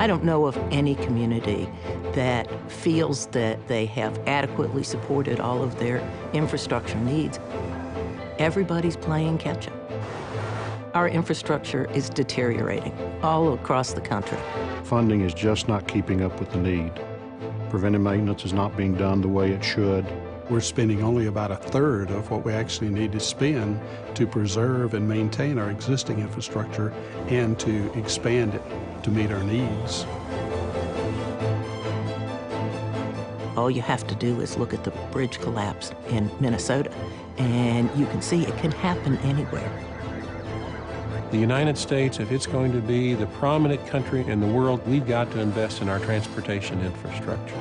I don't know of any community that feels that they have adequately supported all of their infrastructure needs. Everybody's playing catch-up. Our infrastructure is deteriorating all across the country. Funding is just not keeping up with the need. Preventive maintenance is not being done the way it should. We're spending only about a third of what we actually need to spend to preserve and maintain our existing infrastructure and to expand it to meet our needs. All you have to do is look at the bridge collapse in Minnesota, and you can see it can happen anywhere. The United States, if it's going to be the prominent country in the world, we've got to invest in our transportation infrastructure.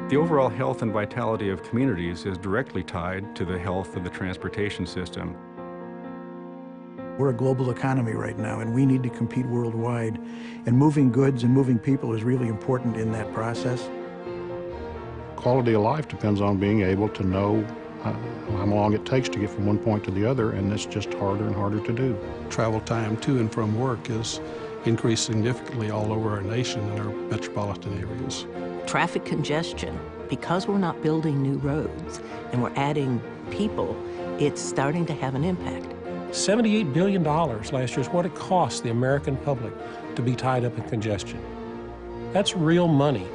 The overall health and vitality of communities is directly tied to the health of the transportation system. We're a global economy right now, and we need to compete worldwide. And moving goods and moving people is really important in that process. Quality of life depends on being able to know how long it takes to get from one point to the other, and it's just harder and harder to do. Travel time to and from work is increased significantly all over our nation in our metropolitan areas. Traffic congestion, because we're not building new roads and we're adding people, it's starting to have an impact. $78 billion last year is what it costs the American public to be tied up in congestion. That's real money.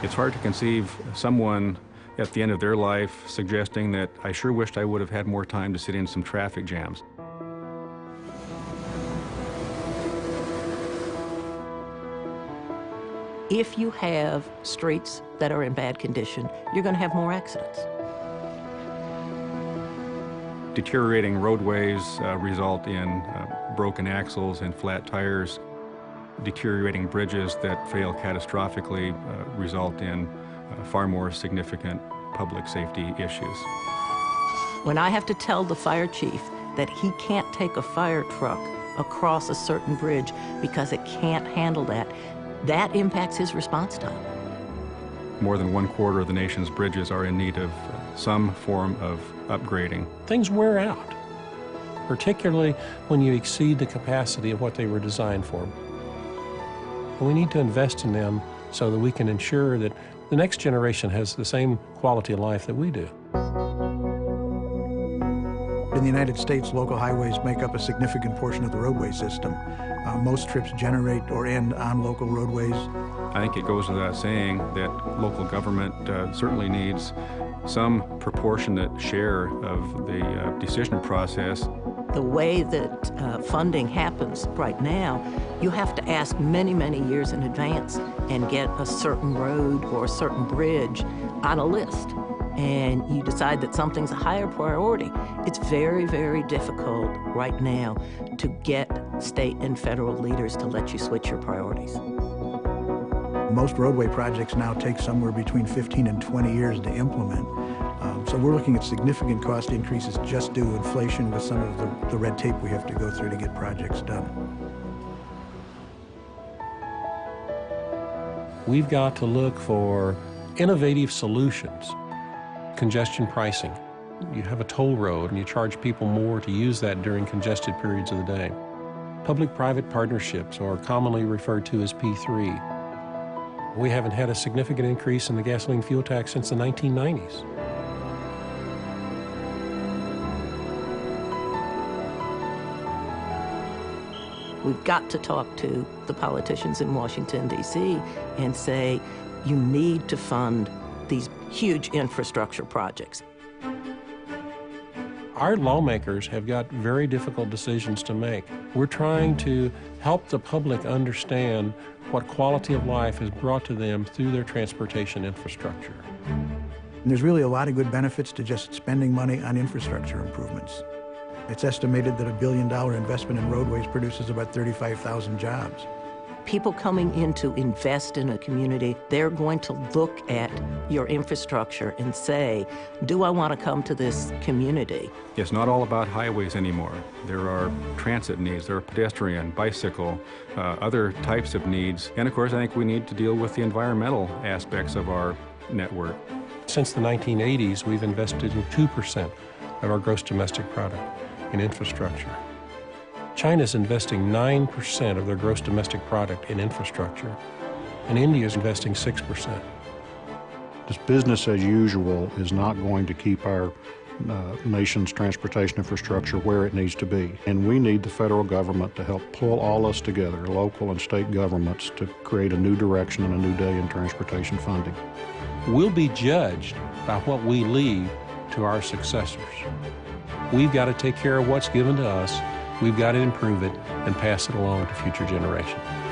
It's hard to conceive someone at the end of their life suggesting that I sure wished I would have had more time to sit in some traffic jams. If you have streets that are in bad condition, you're going to have more accidents. Deteriorating roadways result in broken axles and flat tires. Deteriorating bridges that fail catastrophically result in far more significant public safety issues. When I have to tell the fire chief that he can't take a fire truck across a certain bridge because it can't handle that, that impacts his response time. More than 1/4 of the nation's bridges are in need of some form of upgrading. Things wear out, particularly when you exceed the capacity of what they were designed for. And we need to invest in them so that we can ensure that the next generation has the same quality of life that we do. In the United States, local highways make up a significant portion of the roadway system. Most trips generate or end on local roadways. I think it goes without saying that local government certainly needs some proportionate share of the decision process. The way that funding happens right now, you have to ask many, many years in advance and get a certain road or a certain bridge on a list. And you decide that something's a higher priority. It's very, very difficult right now to get state and federal leaders to let you switch your priorities. Most roadway projects now take somewhere between 15 and 20 years to implement. So we're looking at significant cost increases just due to inflation with some of the red tape we have to go through to get projects done. We've got to look for innovative solutions. Congestion pricing. You have a toll road and you charge people more to use that during congested periods of the day. Public-private partnerships, or commonly referred to as P3. We haven't had a significant increase in the gasoline fuel tax since the 1990s. We've got to talk to the politicians in Washington, D.C. and say, you need to fund these huge infrastructure projects. Our lawmakers have got very difficult decisions to make. We're trying to help the public understand what quality of life is brought to them through their transportation infrastructure. And there's really a lot of good benefits to just spending money on infrastructure improvements. It's estimated that $1 billion investment in roadways produces about 35,000 jobs. People coming in to invest in a community, they're going to look at your infrastructure and say, do I want to come to this community? It's not all about highways anymore. There are transit needs, there are pedestrian, bicycle, other types of needs. And of course, I think we need to deal with the environmental aspects of our network. Since the 1980s, we've invested in 2% of our gross domestic product. in infrastructure. China's investing 9% of their gross domestic product in infrastructure, and India is investing 6%. This business as usual is not going to keep our nation's transportation infrastructure where it needs to be. And we need the federal government to help pull all us together, local and state governments, to create a new direction and a new day in transportation funding. We'll be judged by what we leave to our successors. We've got to take care of what's given to us, we've got to improve it and pass it along to future generations.